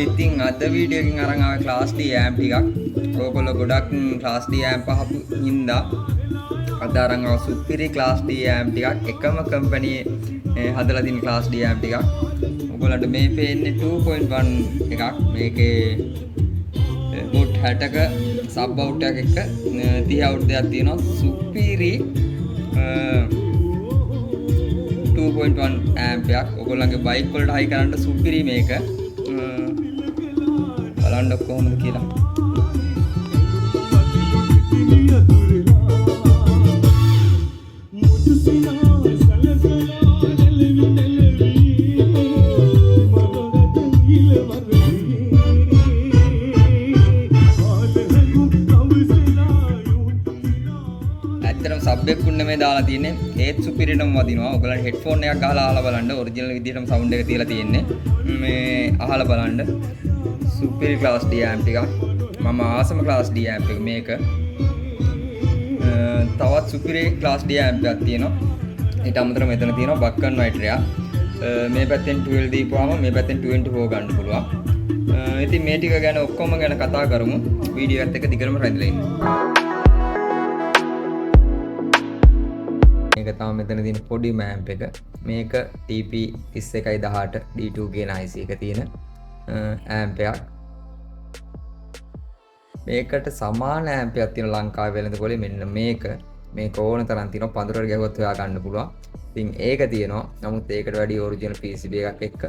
ඉතින් අද වීඩියෝ එකකින් අරන් ආවේ ක්ලාස් D amp ටිකක්. ඕගොල්ලෝ ගොඩක් ක්ලාස් D amp අහපු හින්දා අද අරන් ආව සුපිරි ක්ලාස් D amp ටිකක්. එකම කම්පැනි හදලා තියෙන ක්ලාස් D amp ටිකක්. ඕගොල්ලන්ට මේ පේන්නේ 2.1 එකක්. මේකේ මුට් 60ක සබ් අවුට් එකක් එක්ක 30 අවුට් දෙකක් තියෙනවා. සුපිරි 2.1 amp එකක්. ඕගොල්ලන්ගේ බයික් වලට හයි කරන්න සුපිරි මේක. බලන්න කොහොමද කියලා. ඇත්තටම සබ් එකක් නෙමෙයි දාලා තියෙන්නේ. ඒත් සුපිරිටම වදිනවා. ඔයගලන්ට හෙඩ්ෆෝන් එකක් ගහලා අහලා බලන්න. ඔරිජිනල් විදිහටම සවුන්ඩ් එක තියලා තියෙන්නේ. මේ අහලා බලන්න. සුපිරි ක්ලාස් D amp ටිකක්. මම ආසම ක්ලාස් D amp එක මේක. තවත් සුපිරි ක්ලාස් D amp එකක් තියෙනවා. ඊට අමතරව මෙතන තියෙනවා බක්කන් වයිටර් එකක්. මේ පැත්තෙන් 12 දීපුවාම මේ පැත්තෙන් 24 ගන්න පුළුවන්. ඉතින් මේ ටික ගැන ඔක්කොම ගැන කතා කරමු. වීඩියෝ එකත් එක්ක දිගටම රැඳිලා ඉන්න. මේක තමයි මෙතන තියෙන පොඩිම amp එක. මේක TP 3118 D2 කියන IC එක තියෙන amp එකක්. මේකට සමාන amp එකක් තියෙන ලංකාවේ වෙළඳපොලේ මෙන්න මේක. මේක ඕන තරම් තියෙනවා. පඳුරට ගැහුවත් හොයා ගන්න පුළුවන්. ඉතින් ඒක තියෙනවා. නමුත් ඒකට වැඩි ඔරිජිනල් PCB එකක් එක්ක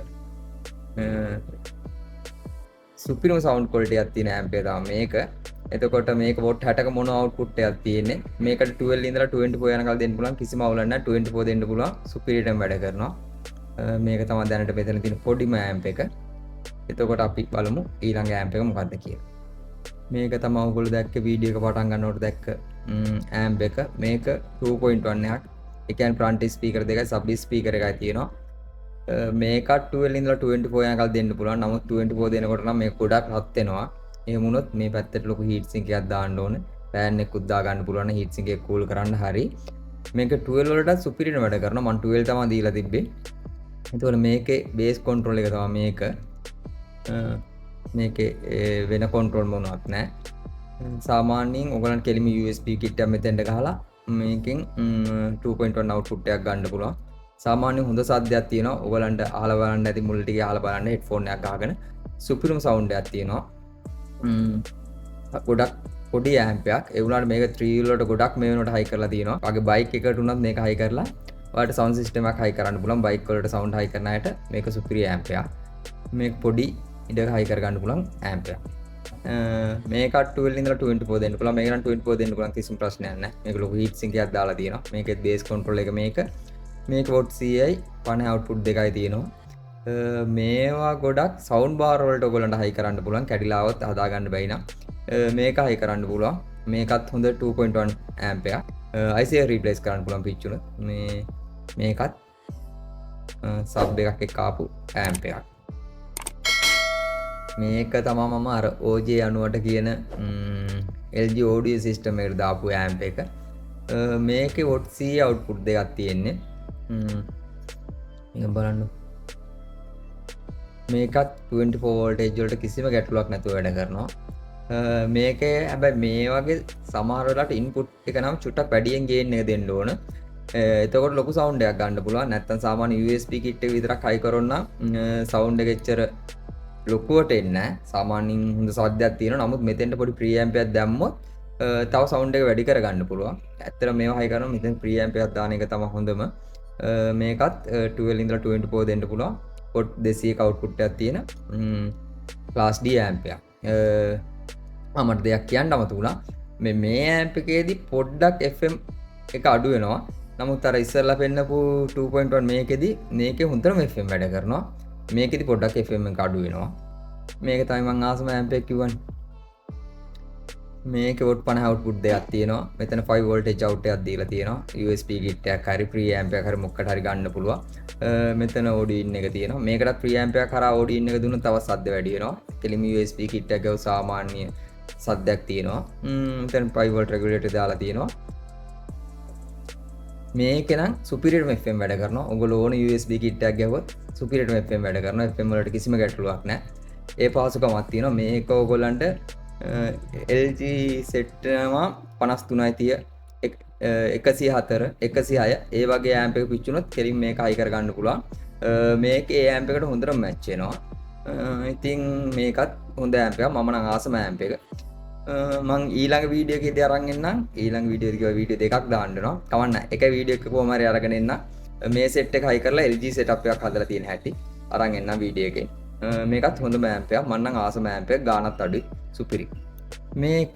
සුපිරිම සවුන්ඩ් ක්වොලිටි එකක් තියෙන amp එක තමයි මේක. එතකොට මේක වොට් 60ක මොන අවුට්පුට් එකක් තියෙන්නේ. මේකට 12 ඉඳලා 24 යනකල් දෙන්න පුළුවන්. කිසිම අවුලක් නැහැ. 24 දෙන්න පුළුවන්. සුපිරිටම වැඩ කරනවා. මේක තමයි දැනට මෙතන තියෙන පොඩිම amp එක. එතකොට අපි බලමු ඊළඟ amp එක මොකක්ද කියලා. මේක තමයි ඔයගොල්ලෝ දැක්ක වීඩියෝ එක පටන් ගන්නකොට දැක්ක amp එක. මේක 2.1 එකක්. ඒ කියන්නේ front speaker දෙකයි sub speaker එකයි තියෙනවා. මේක 12 ඉඳලා 24 යනකල් දෙන්න පුළුවන්. නමුත් 24 දෙනකොට නම් මේක ගොඩක් රත් වෙනවා. එහෙම වුණොත් මේ පැත්තට ලොකු heat sink එකක් දාන්න ඕනේ. fan එකකුත් දා ගන්න පුළුවන් heat sink එක cool කරන්න හරි. මේක 12 වලට සුපිරිම වැඩ කරනවා. මම 12 තමයි දීලා තිබ්බේ. එතකොට මේකේ base control එක තමයි මේක. මේකේ වෙන control මොනවත් නැහැ. සාමාන්‍යයෙන් ඔයගලන්ට කෙලිම USB kit එකක් මෙතෙන්ට ගහලා මේකෙන් 2.1 output එකක් ගන්න පුළුවන්. සාමාන්‍යයෙන් හොඳ සද්දයක් තියෙනවා. ඔයගලන්ට අහලා බලන්න ඇති මුල් ටික අහලා බලන්න headphone එකක් ගහගෙන සුපිරිම sound එකක් තියෙනවා. ගොඩක් පොඩි amp එකක්. ඒ වුණාට මේක 3 වලට ගොඩක් මේ වෙනකොට high කරලා තියෙනවා. වගේ bike එකකට උනත් මේක high කරලා ඔයාලට sound system එකක් high කරන්න පුළුවන්. bike වලට sound high කරන අයට මේක සුපිරි amp එකක්. මේක පොඩි ඉඩක high කර ගන්න පුළුවන් amp එකක්. මේක 12 ඉඳලා 24 දෙන්න පුළුවන්. මේක නම් 24 දෙන්න පුළුවන් කිසිම ප්‍රශ්නයක් නැහැ. මේක ලොකු heat sink එකක් දාලා තියෙනවා. මේකෙත් base control එක මේක. watt 100යි 50 output දෙකයි තියෙනවා. මේවා ගොඩක් sound bar වලට ඔයගොල්ලන්ට high කරන්න පුළුවන්. කැඩිලාවත් හදා ගන්න බැයි නම් මේක high කරන්න පුළුවන්. මේකත් හොඳ 2.1 amp එකක්. IC එක replace කරන්න පුළුවන් pitch උන. මේකත් sub එකක් එක්ක ආපු amp එකක්. මේක තමයි මම අර OJ90ට කියන LG audio system එකට දාපු amp එක. මේකේ watt 100 output දෙකක් තියෙන්නේ. මේක බලන්න. මේකත් 24 voltage වලට කිසිම ගැටලුවක් නැතුව වැඩ කරනවා. මේකේ හැබැයි මේ වගේ සමහර වෙලාවට input එක නම් චුට්ටක් වැඩියෙන් gain එක දෙන්න ඕන. එතකොට ලොකු sound එකක් ගන්න පුළුවන්. නැත්නම් සාමාන්‍ය USB kit එක විතරක් high කරොත් නම් sound එක එච්චර ලොකුවට එන්නේ නැහැ. සාමාන්‍යයෙන් හොඳ සද්දයක් තියෙනවා. නමුත් මෙතෙන්ට පොඩි preamp එකක් දැම්මොත් තව සවුන්ඩ් එක වැඩි කරගන්න පුළුවන්. ඇත්තට මේවා හයි කරනවා මෙතන ප්‍රීඇම්ප් එකක් දාන එක තමයි හොඳම. මේකත් 12 ඉඳලා 24 දෙන්න පුළුවන්. පොට් 200ක අවුට්පුට් එකක් තියෙන ක්ලාස් D ඇම්ප් එකක්. මට දෙයක් කියන්න අමතක වුණා. මේ ඇම්ප් එකේදී පොඩ්ඩක් FM එක අඩු වෙනවා. නමුත් අර ඉස්සරලා පෙන්නපු 2.1 මේකේ හොඳටම FM වැඩ කරනවා. මේකෙදි පොඩ්ඩක් FM එක අඩු වෙනවා. මේක තමයි මම ආසම ඇම්ප් එක කිව්වනේ. මේකේ වොට් 50 අවුට්පුට් දෙකක් තියෙනවා. මෙතන 5 වෝල්ටේජ් අවුට් එකක් දීලා තියෙනවා. USB kit එකක් හරි ප්‍රී ඇම්ප් එකක් හරි මොකකට හරි ගන්න පුළුවන්. මෙතන audio in එක තියෙනවා. මේකටත් ප්‍රී ඇම්ප් එකක් කරා audio in එක දුන්නොත් තවත් සද්ද වැඩි වෙනවා. කෙලිම USB kit එකක සාමාන්‍ය සද්දයක් තියෙනවා. මෙතන 5 වෝල්ට් රෙගුලේටර් දාලා තියෙනවා. මේක නම් සුපිරියර් FM වැඩ කරනවා. ඔයගොල්ලෝ ඕන USB kit එකක් ගැහුවොත් සුපිරියර් FM වැඩ කරනවා. FM වලට කිසිම ගැටලුවක් නැහැ. ඒ පහසුකමක් තියෙනවා. මේක ඔයගොල්ලන්ට LG set එකම 5330 104 106 ඒ වගේ ඇම්ප් එක පිච්චුනොත් කෙලින් මේක හයි කරගන්න පුළුවන්. මේක ඒ ඇම්ප් එකට හොඳට මැච් වෙනවා. ඉතින් මේකත් හොඳ ඇම්ප් එකක්. මම නම් ආසම ඇම්ප් එක. මං ඊළඟ වීඩියෝ එකේදී අරන් එන්නම්. ඊළඟ වීඩියෝ එකේ වීඩියෝ දෙකක් දාන්න වෙනවා. කවන්න. එක වීඩියෝ එක කොහොම හරි අරගෙන එන්න. මේ සෙට් එක හයි කරලා LG setup එකක් හදලා තියෙන හැටි අරන් එන්නම් වීඩියෝ එකේ. මේකත් හොඳම ඇම්ප් එකක්. මම නම් ආසම ඇම්ප් එක. ගානත් අඩුයි. සුපිරි. මේක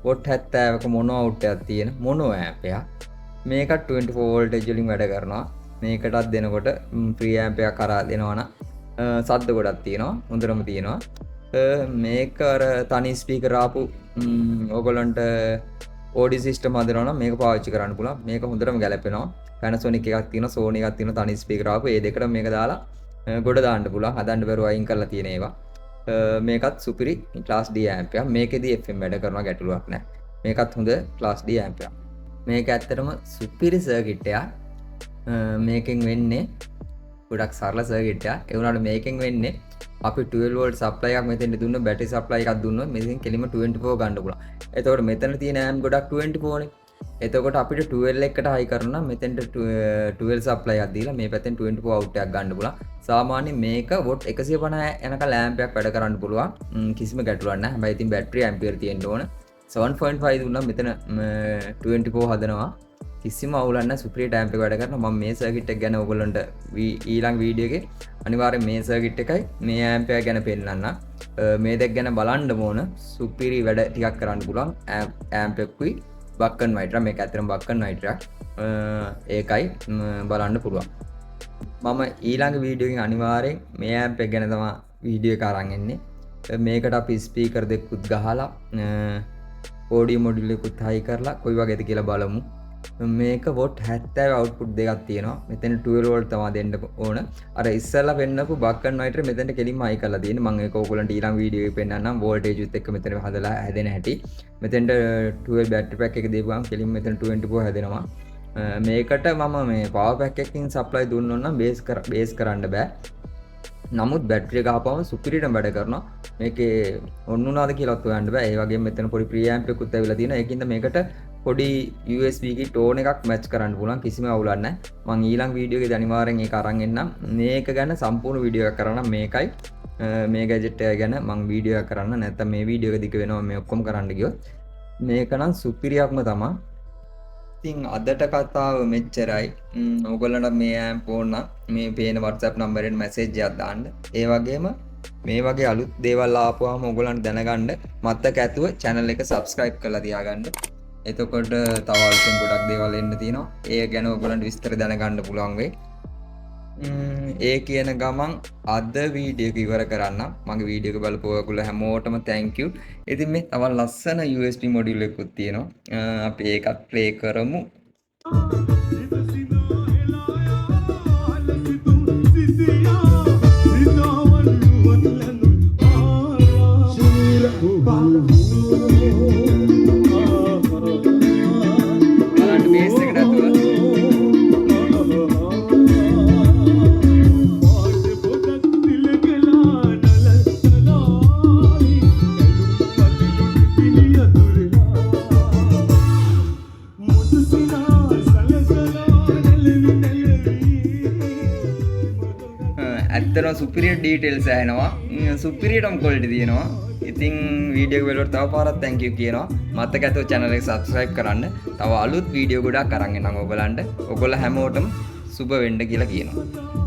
වොට් 70ක මොනෝ අවුට් එකක් තියෙන මොනෝ ඇම්ප් එකක්. මේකත් 24 වෝල්ටේජ් වලින් වැඩ කරනවා. මේකටත් දෙනකොට ප්‍රී ඇම්ප් එකක් කරා දෙනවනම් සද්ද ගොඩක් තියෙනවා. හොඳටම තියෙනවා. මේක අර තනි ස්පීකර් ආපු ඕගොල්ලන්ට ඕඩියෝ සිස්ටම් හදනවා නම් මේක පාවිච්චි කරන්න පුළුවන්. මේක හොඳටම ගැලපෙනවා. Panasonic එකක් තියෙනවා, Sony එකක් තියෙනවා තනි ස්පීකර් ආපු. ඒ දෙකට මේක දාලා ගොඩ දාන්න පුළුවන්. හදන්න බැරුව අයින් කරලා තියෙන ඒවා. මේකත් සුපිරි ක්ලාස් D ඇම්ප් එකක්. මේකෙදී FM වැඩ කරනවා ගැටලුවක් නැහැ. මේකත් හොඳ ක්ලාස් D ඇම්ප් එකක්. මේක ඇත්තටම සුපිරි සර්කිට් එකක්. මේකෙන් වෙන්නේ ගොඩක් සරල සර්කිට් එකක්. ඒ වුණාට මේකෙන් වෙන්නේ අපි 12 වෝල්ට් සප්ලයි එකක් මෙතෙන්ට දුන්නොත් බැටරි සප්ලයි එකක් දුන්නොත් මෙතෙන් කෙලිම 24 ගන්න පුළුවන්. එතකොට මෙතන තියෙන ඇම්ප් ගොඩක් 24 නේ. එතකොට අපිට 12 එකට හයි කරනවා නම් මෙතෙන්ට 12 සප්ලයි එකක් දීලා මේ පැත්තෙන් 24 අවුට් එකක් ගන්න පුළුවන්. සාමාන්‍යයෙන් මේක වොට් 150 යනකම් ඇම්ප් එකක් වැඩ කරන්න පුළුවන්. කිසිම ගැටලුවක් නැහැ. හැබැයි ඉතින් බැටරි ඇම්පියර් තියෙන්න ඕන. 7.5 දුන්නා මෙතන 24 හදනවා. කිසිම අවුලක් නැහැ. සුපිරියට ඇම්ප් එක වැඩ කරනවා. මම මේ සර්කිට් එක ගැන ඔයගොල්ලන්ට ඊළඟ වීඩියෝ එකේ අනිවාර්යෙන් මේ සර්කිට් එකයි මේ ඇම්ප් එක ගැන පෙන්නන්න. මේ දෙක ගැන බලන්න ඕන. සුපිරි වැඩ ටිකක් කරන්න පුළුවන් ඇම්ප් එකකුයි බක්කන් මයිටර්. මේක ඇත්තටම බක්කන් මයිටරක්. ඒකයි බලන්න පුළුවන්. මම ඊළඟ වීඩියෝ එකෙන් අනිවාර්යෙන් මේ ඇම්ප් එක ගැන තමයි වීඩියෝ එක අරන් එන්නේ. මේකට අපි ස්පීකර් දෙකකුත් ගහලා ඔඩියෝ මොඩියුල් එකකුත් හයි කරලා කොයි වගේද කියලා බලමු. මේක වොට් 70 අවුට්පුට් දෙකක් තියෙනවා. මෙතන 12 වෝල්ට් තමයි දෙන්න ඕන. අර ඉස්සෙල්ලා පෙන්නපු බක්කන් මයිටර් මෙතනට කෙලින්ම හයි කරලා තියෙන්නේ. මම ඒක ඕගොල්ලන්ට ඊළඟ වීඩියෝ එකේ පෙන්නන්නම්. වෝල්ටේජ් උත් එක්ක මෙතන හදලා හැදෙන හැටි. මෙතෙන්ට 12 බැටරි පැක් එක දීපුවම කෙලින්ම මෙතන 24 හැදෙනවා. මේකට මම මේ පවර් පැක් එකකින් සප්ලයි දුන්නොත් නම් බේස් කරන්න බෑ. නමුත් බැටරි එක ගහපුවම සුපිරියටම වැඩ කරනවා. මේකේ ඔන්න උනාද කියලාත් හොයන්න බෑ. ඒ වගේම මෙතන පොඩි ප්‍රී ඇම්ප් එකකුත් ඇවිල්ලා තියෙනවා. ඒකින්ද මේකට පොඩි USB kit ඕන එකක් මැච් කරන්න පුළුවන්. කිසිම අවුලක් නැහැ. මම ඊළඟ වීඩියෝ එකේ අනිවාර්යෙන් ඒක අරන් එන්නම්. මේක ගැන සම්පූර්ණ වීඩියෝ එකක් කරන්න මේකයි මේ ගැජට් එක ගැන මම වීඩියෝ එකක් කරන්න. නැත්නම් මේ වීඩියෝ එක දිග වෙනවා මේ ඔක්කොම කරන්න ගියොත්. මේක නම් සුපිරියක්ම තමයි. ඉතින් අදට කතාව මෙච්චරයි. ඔයගොල්ලන්ට මේ ඇම්ප් ඕන නම් මේ පේන WhatsApp නම්බරෙන් මැසේජ් එකක් දාන්න. ඒ වගේම මේ වගේ අලුත් දේවල් ආපුවාම ඔයගොල්ලන්ට දැනගන්න මතක ඇතුව channel එක subscribe කරලා තියාගන්න. එතකොට තව අලුතෙන් ගොඩක් දේවල් එන්න තියෙනවා. ඒ ගැන ඔයගොල්ලන්ට විස්තර දැනගන්න පුළුවන් වෙයි. ඒ කියන ගමන් අද වීඩියෝ එක ඉවර කරන්න. මගේ වීඩියෝ එක බලපුවා ඔයගොල්ලෝ හැමෝටම thank you. ඉතින් මේ තව ලස්සන USB මොඩියුල් එකකුත් තියෙනවා. අපි ඒකත් ප්ලේ කරමු. ඇත්තටම සුපිරියර් ඩීටේල්ස් ඇහෙනවා. සුපිරියටම ක්වොලිටි තියෙනවා. ඉතින් වීඩියෝ එක බලුවට තව පාරක් thank you කියනවා. මතක ඇතුව channel එක subscribe කරන්න. තව අලුත් වීඩියෝ ගොඩක් අරන් එන්නම් ඔයගලන්ට. ඔයගොල්ලෝ හැමෝටම සුබ වෙන්න කියලා කියනවා.